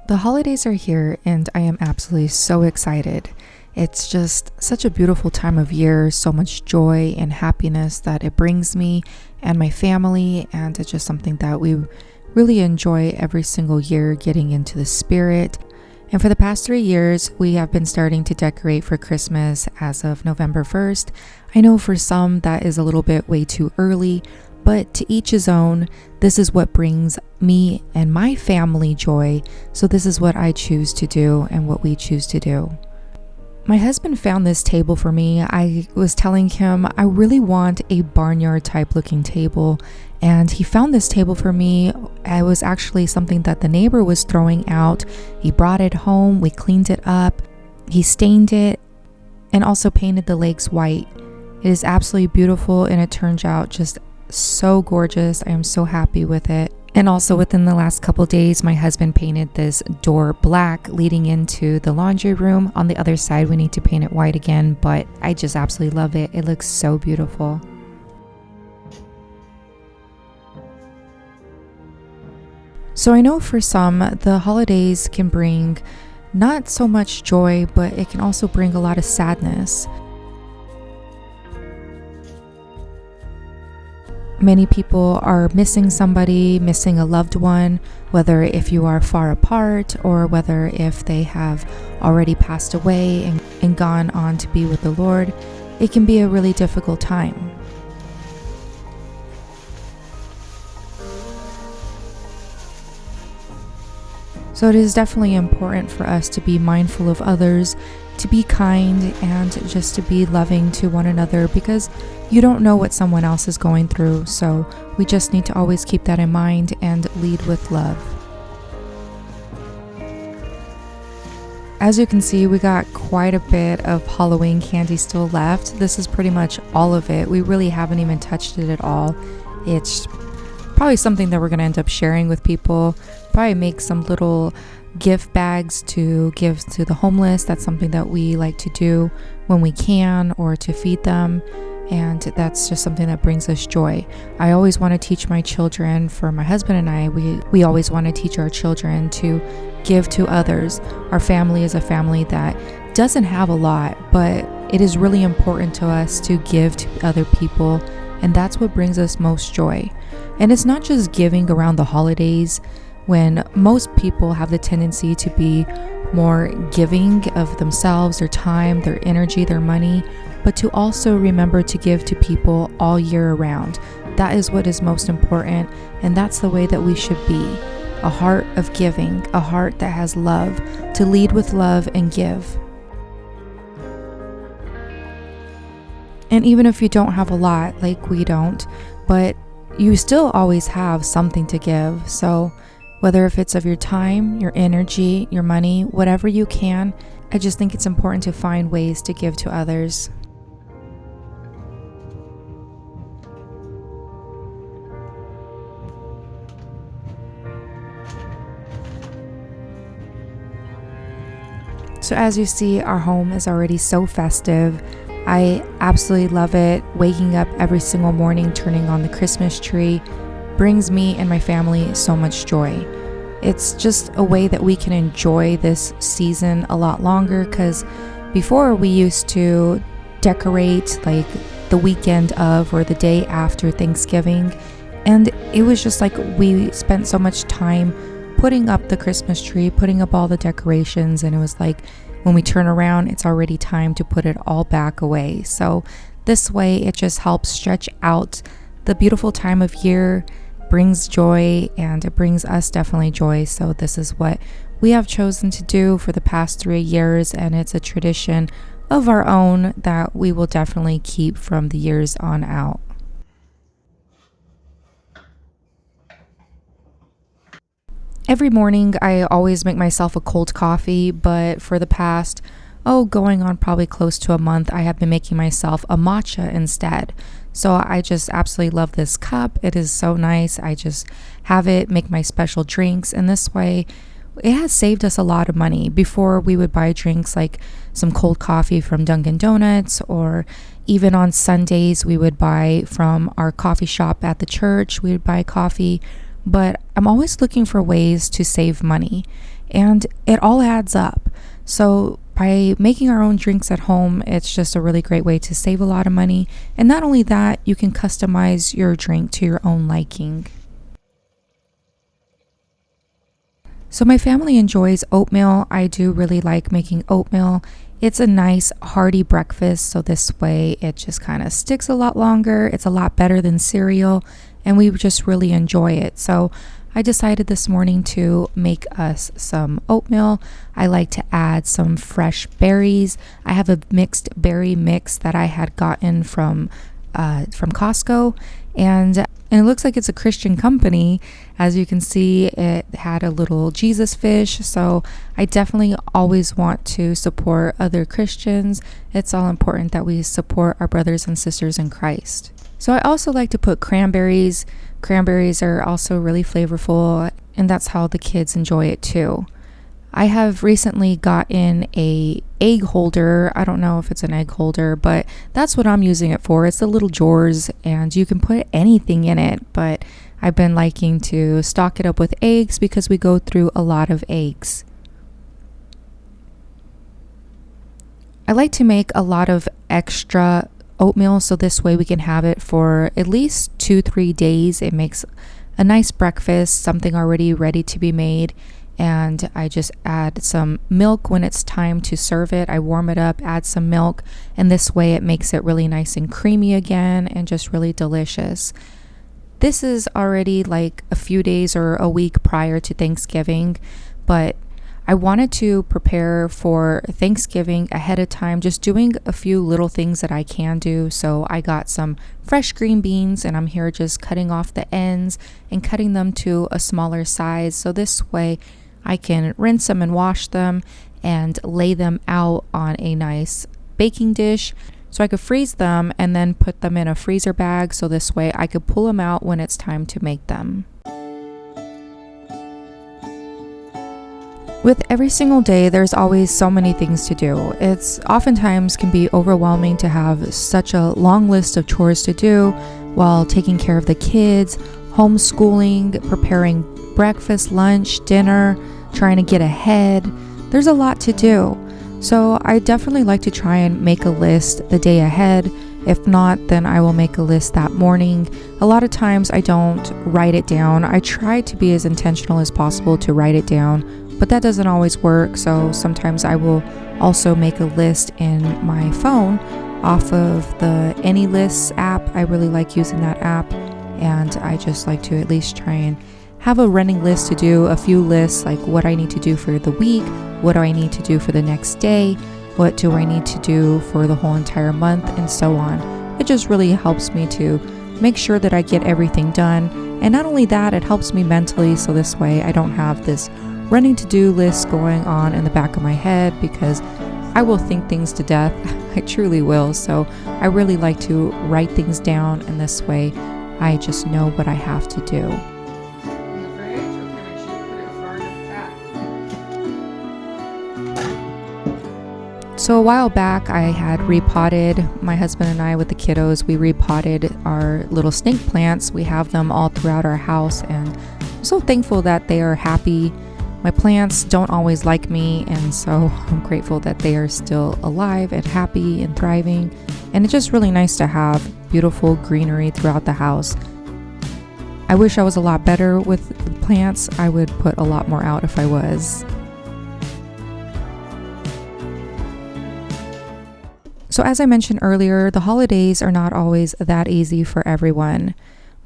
The holidays are here and I am absolutely so excited. It's just such a beautiful time of year, so much joy and happiness that it brings me and my family, and it's just something that we really enjoy every single year, getting into the spirit. And for the past 3 years, we have been starting to decorate for Christmas as of November 1st. I know for some that is a little bit way too early, but to each his own. This is what brings me and my family joy, so this is what I choose to do and what we choose to do. My husband found this table for me. I was telling him I really want a barnyard type looking table, and he found this table for me. It was actually something that the neighbor was throwing out. He brought it home, we cleaned it up, he stained it, and also painted the legs white. It is absolutely beautiful and it turns out just so gorgeous. I am so happy with it. And also within the last couple days, my husband painted this door black leading into the laundry room. On the other side, we need to paint it white again, but I just absolutely love it. It looks so beautiful. So I know for some, the holidays can bring not so much joy, but it can also bring a lot of sadness. Many people are missing somebody, missing a loved one, whether if you are far apart or whether if they have already passed away and gone on to be with the Lord. It can be a really difficult time. So it is definitely important for us to be mindful of others, to be kind, and just to be loving to one another, because you don't know what someone else is going through. So we just need to always keep that in mind and lead with love. As you can see, we got quite a bit of Halloween candy still left. This is pretty much all of it. We really haven't even touched it at all. It's probably something that we're going to end up sharing with people. Probably make some little gift bags to give to the homeless. That's something that we like to do when we can, or to feed them, and that's just something that brings us joy. I always want to teach my children, for my husband and I, we always want to teach our children to give to others. Our family is a family that doesn't have a lot, but it is really important to us to give to other people, and that's what brings us most joy. And it's not just giving around the holidays, when most people have the tendency to be more giving of themselves, their time, their energy, their money, but to also remember to give to people all year around. That is what is most important, and that's the way that we should be. A heart of giving, a heart that has love, to lead with love and give. And even if you don't have a lot, like we don't, but you still always have something to give. So whether if it's of your time, your energy, your money, whatever you can, I just think it's important to find ways to give to others. So as you see, our home is already so festive. I absolutely love it. Waking up every single morning, turning on the Christmas tree, brings me and my family so much joy. It's just a way that we can enjoy this season a lot longer, because before we used to decorate like the weekend of or the day after Thanksgiving, and it was just like we spent so much time putting up the Christmas tree, putting up all the decorations, and it was like when we turn around, it's already time to put it all back away. So this way it just helps stretch out the beautiful time of year, brings joy, and it brings us definitely joy. So this is what we have chosen to do for the past 3 years, and it's a tradition of our own that we will definitely keep from the years on out. Every morning I always make myself a cold coffee, but for the past going on probably close to a month, I have been making myself a matcha instead. So I just absolutely love this cup. It is so nice. I just have it, make my special drinks, and this way it has saved us a lot of money. Before, we would buy drinks like some cold coffee from Dunkin' Donuts, or even on Sundays we would buy from our coffee shop at the church. We would buy coffee, but I'm always looking for ways to save money. and it all adds up. So by making our own drinks at home, it's just a really great way to save a lot of money. And not only that, you can customize your drink to your own liking. So my family enjoys oatmeal. I do really like making oatmeal. It's a nice hearty breakfast, so this way it just kind of sticks a lot longer. It's a lot better than cereal, and we just really enjoy it. So I decided this morning to make us some oatmeal. I like to add some fresh berries. I have a mixed berry mix that I had gotten from Costco, and it looks like it's a Christian company. As you can see, it had a little Jesus fish, so I definitely always want to support other Christians. It's all important that we support our brothers and sisters in Christ. So I also like to put cranberries. Cranberries are also really flavorful, and that's how the kids enjoy it too. I have recently gotten a egg holder. I don't know if it's an egg holder, but that's what I'm using it for. It's the little drawers, and you can put anything in it, but I've been liking to stock it up with eggs because we go through a lot of eggs. I like to make a lot of extra oatmeal, so this way we can have it for at least 2-3 days. It makes a nice breakfast, something already ready to be made. And I just add some milk when it's time to serve it. I warm it up, add some milk, and this way it makes it really nice and creamy again and just really delicious. This is already like a few days or a week prior to Thanksgiving, but I wanted to prepare for Thanksgiving ahead of time, just doing a few little things that I can do. So I got some fresh green beans, and I'm here just cutting off the ends and cutting them to a smaller size. So this way I can rinse them and wash them and lay them out on a nice baking dish. So I could freeze them and then put them in a freezer bag. So this way I could pull them out when it's time to make them. With every single day, there's always so many things to do. It's oftentimes can be overwhelming to have such a long list of chores to do while taking care of the kids, homeschooling, preparing breakfast, lunch, dinner, trying to get ahead. There's a lot to do. So I definitely like to try and make a list the day ahead. If not, then I will make a list that morning. A lot of times I don't write it down. I try to be as intentional as possible to write it down, but that doesn't always work. So sometimes I will also make a list in my phone off of the Any Lists app. I really like using that app, and I just like to at least try and have a running list to do a few lists, like what I need to do for the week, what do I need to do for the next day, what do I need to do for the whole entire month, and so on. It just really helps me to make sure that I get everything done. And not only that, it helps me mentally, so this way I don't have this running to-do list going on in the back of my head, because I will think things to death. I truly will. So I really like to write things down, and this way I just know what I have to do. So a while back, I had repotted, my husband and I with the kiddos, we repotted our little snake plants. We have them all throughout our house, and I'm so thankful that they are happy. My plants don't always like me, and so I'm grateful that they are still alive and happy and thriving. And it's just really nice to have beautiful greenery throughout the house. I wish I was a lot better with the plants. I would put a lot more out if I was. So as I mentioned earlier, the holidays are not always that easy for everyone.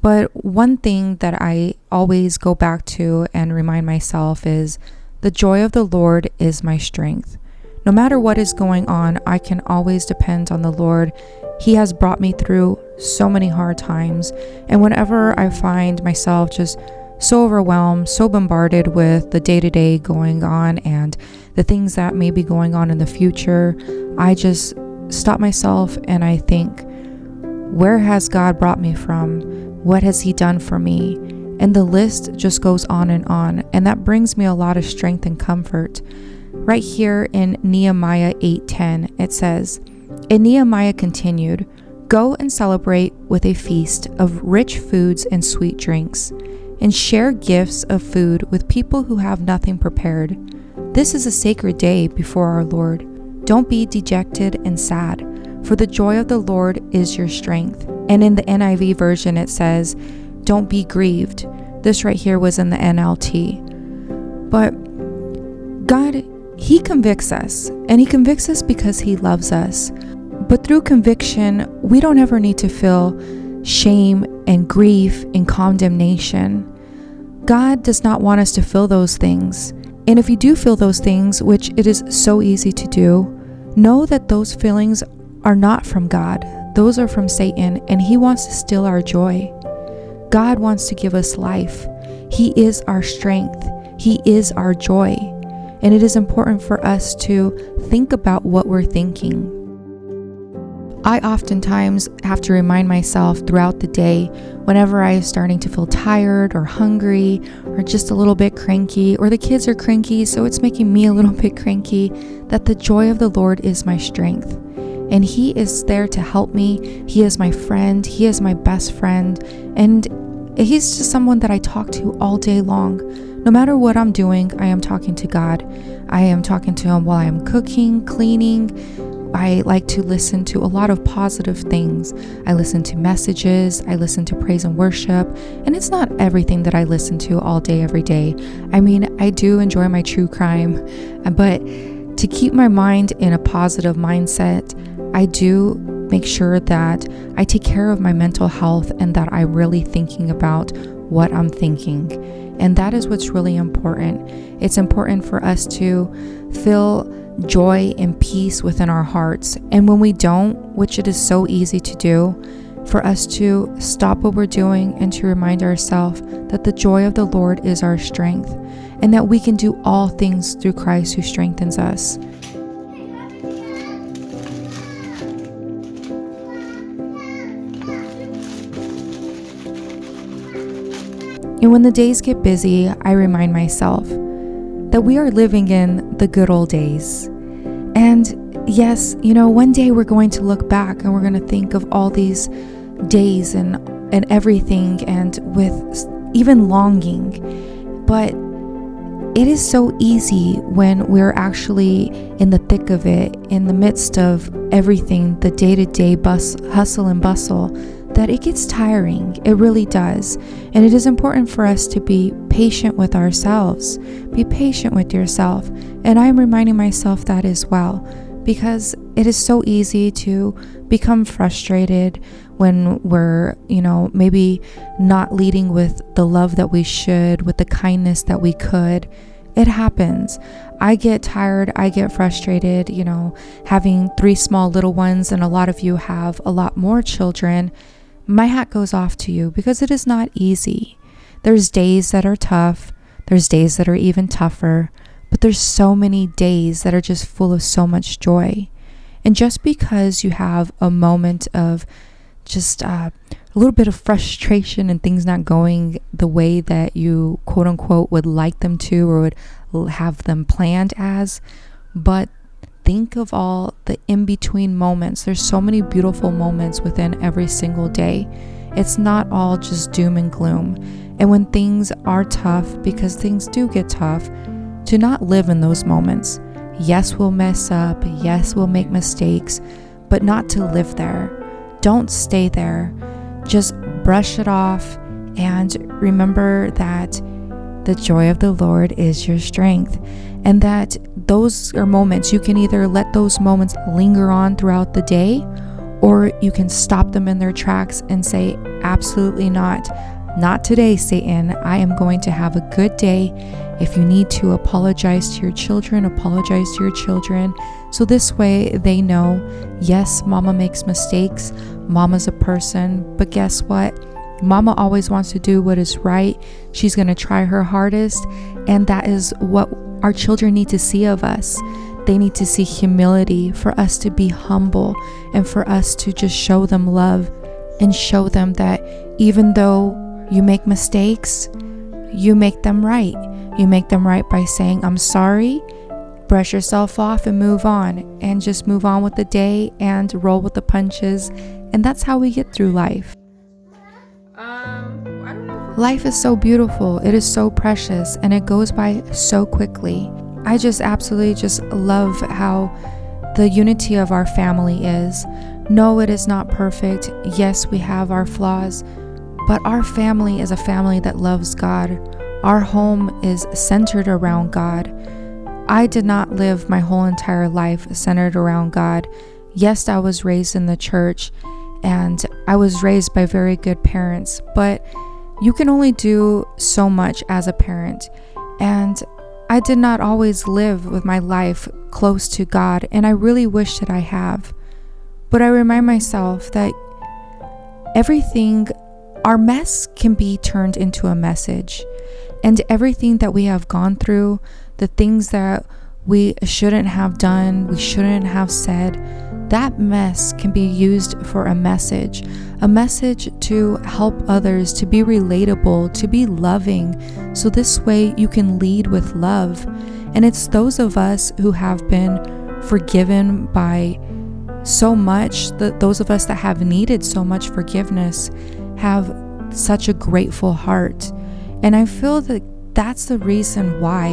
But one thing that I always go back to and remind myself is the joy of the Lord is my strength. No matter what is going on, I can always depend on the Lord. He has brought me through so many hard times. And whenever I find myself just so overwhelmed, so bombarded with the day-to-day going on and the things that may be going on in the future, I just stop myself and I think, where has God brought me from? What has He done for me? And the list just goes on, and that brings me a lot of strength and comfort. Right here in Nehemiah 8:10, it says, "And Nehemiah continued, 'Go and celebrate with a feast of rich foods and sweet drinks, and share gifts of food with people who have nothing prepared. This is a sacred day before our Lord. Don't be dejected and sad, for the joy of the Lord is your strength. And in the NIV version, it says, don't be grieved. This right here was in the NLT. But God, He convicts us, and He convicts us because He loves us. But through conviction, we don't ever need to feel shame and grief and condemnation. God does not want us to feel those things. And if you do feel those things, which it is so easy to do, know that those feelings are not from God. Those are from Satan, and he wants to steal our joy. God wants to give us life. He is our strength. He is our joy. And it is important for us to think about what we're thinking. I oftentimes have to remind myself throughout the day, whenever I am starting to feel tired or hungry or just a little bit cranky, or the kids are cranky, so it's making me a little bit cranky, that the joy of the Lord is my strength. And He is there to help me. He is my friend. He is my best friend. And He's just someone that I talk to all day long. No matter what I'm doing, I am talking to God. I am talking to Him while I am cooking, cleaning. I like to listen to a lot of positive things. I listen to messages. I listen to praise and worship. And it's not everything that I listen to all day, every day. I mean, I do enjoy my true crime. But to keep my mind in a positive mindset, I do make sure that I take care of my mental health and that I'm really thinking about what I'm thinking. And that is what's really important. It's important for us to feel joy and peace within our hearts. And when we don't, which it is so easy to do, for us to stop what we're doing and to remind ourselves that the joy of the Lord is our strength and that we can do all things through Christ who strengthens us. And when the days get busy, I remind myself that we are living in the good old days. And yes, one day we're going to look back and we're going to think of all these days and everything, and with even longing. But it is so easy when we're actually in the thick of it, in the midst of everything, the day-to-day hustle and bustle, that it gets tiring. It really does. And it is important for us to be patient with ourselves. Be patient with yourself. And I'm reminding myself that as well, because it is so easy to become frustrated when we're, maybe not leading with the love that we should, with the kindness that we could. It happens. I get tired. I get frustrated, having 3 small little ones, and a lot of you have a lot more children. My hat goes off to you, because it is not easy. There's days that are tough. There's days that are even tougher. But there's so many days that are just full of so much joy. And just because you have a moment of just a little bit of frustration and things not going the way that you quote unquote would like them to, or would have them planned as, but think of all the in-between moments. There's so many beautiful moments within every single day. It's not all just doom and gloom. And when things are tough, because things do get tough, to not live in those moments. Yes, we'll mess up. Yes, we'll make mistakes, but not to live there. Don't stay there. Just brush it off and remember that the joy of the Lord is your strength. And that those are moments, you can either let those moments linger on throughout the day, or you can stop them in their tracks and say, absolutely not. Not today, Satan. I am going to have a good day. If you need to apologize to your children, apologize to your children. So this way they know, yes, Mama makes mistakes. Mama's a person. But guess what? Mama always wants to do what is right. She's going to try her hardest. And that is what our children need to see of us. They need to see humility, for us to be humble, and for us to just show them love and show them that even though you make mistakes, you make them right. You make them right by saying, I'm sorry, brush yourself off and move on, and just move on with the day and roll with the punches. And that's how we get through life. Life is so beautiful. It is so precious, and it goes by so quickly. I just absolutely just love how the unity of our family is. No, it is not perfect. Yes, we have our flaws, but our family is a family that loves God. Our home is centered around God. I did not live my whole entire life centered around God. Yes, I was raised in the church and I was raised by very good parents, but you can only do so much as a parent. And I did not always live with my life close to God, and I really wish that I have. But I remind myself that our mess can be turned into a message. And everything that we have gone through, the things that we shouldn't have done, we shouldn't have said, that mess can be used for a message to help others, to be relatable, to be loving. So this way you can lead with love. And it's those of us who have been forgiven by so much, those of us that have needed so much forgiveness have such a grateful heart. And I feel that that's the reason why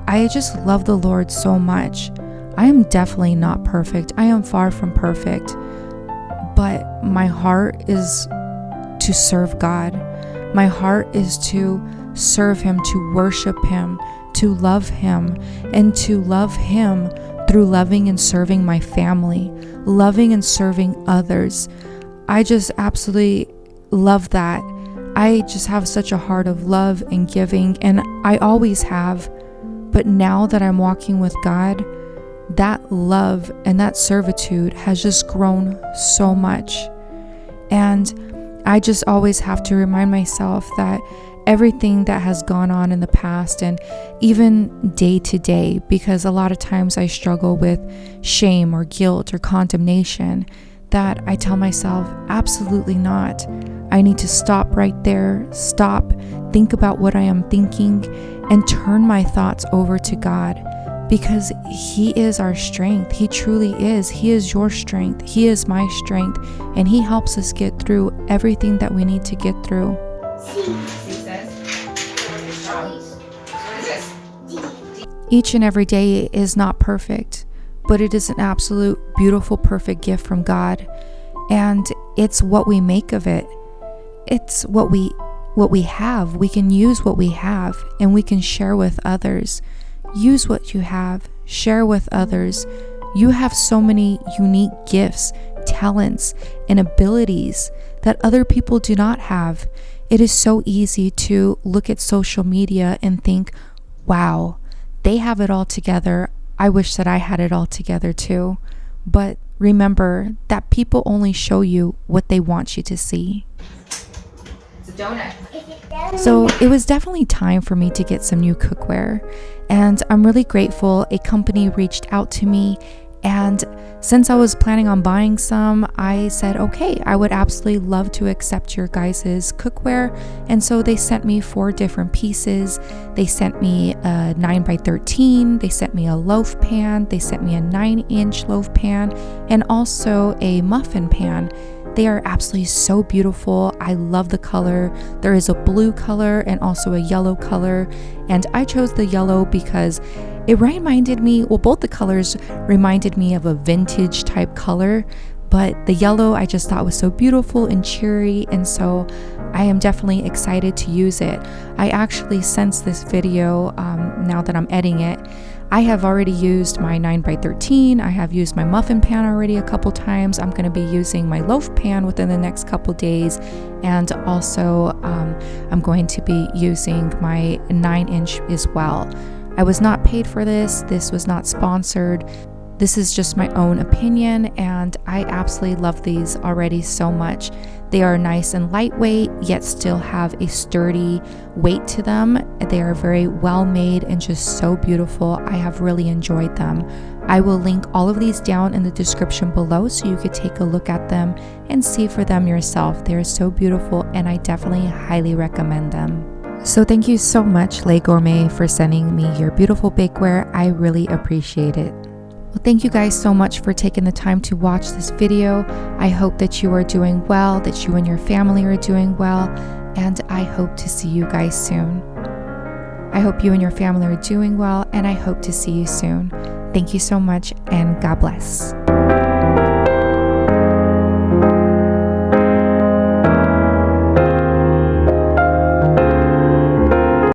I just love the Lord so much. I am definitely not perfect. I am far from perfect. But my heart is to serve God. My heart is to serve Him, to worship Him, to love Him, and to love Him through loving and serving my family, loving and serving others. I just absolutely love that. I just have such a heart of love and giving, and I always have. But now that I'm walking with God, that love and that servitude has just grown so much. And I just always have to remind myself that everything that has gone on in the past, and even day to day, because a lot of times I struggle with shame or guilt or condemnation, that I tell myself, absolutely not. I need to stop right there, think about what I am thinking, and turn my thoughts over to God, because He is our strength. He truly is. He is your strength. He is my strength, and He helps us get through everything that we need to get through. Each and every day is not perfect, but it is an absolute beautiful, perfect gift from God. And it's what we make of it. It's what we have. We can use what we have, and we can share with others. Use what you have, share with others. You have so many unique gifts, talents, and abilities that other people do not have. It is so easy to look at social media and think, wow, they have it all together. I wish that I had it all together too. But remember that people only show you what they want you to see. It's a donut. So it was definitely time for me to get some new cookware, and I'm really grateful a company reached out to me, and since I was planning on buying some, I said, okay, I would absolutely love to accept your guys' cookware. And so they sent me 4 different pieces. They sent me a 9x13, they sent me a loaf pan, they sent me a 9-inch loaf pan, and also a muffin pan. They are absolutely so beautiful. I love the color. There is a blue color and also a yellow color. And I chose the yellow because it reminded me, well, both the colors reminded me of a vintage type color, but the yellow I just thought was so beautiful and cheery. And so I am definitely excited to use it. I actually, since this video, now that I'm editing it, I have already used my 9x13. I have used my muffin pan already a couple times. I'm going to be using my loaf pan within the next couple days. And also I'm going to be using my 9-inch as well. I was not paid for this. This was not sponsored. This is just my own opinion, and I absolutely love these already so much. They are nice and lightweight, yet still have a sturdy weight to them. They are very well made and just so beautiful. I have really enjoyed them. I will link all of these down in the description below so you could take a look at them and see for them yourself. They are so beautiful, and I definitely highly recommend them. So thank you so much, Gourmet, for sending me your beautiful bakeware. I really appreciate it. Well, thank you guys so much for taking the time to watch this video. I hope that you are doing well, that you and your family are doing well, and I hope to see you guys soon. I hope you and your family are doing well, and I hope to see you soon. Thank you so much, and God bless.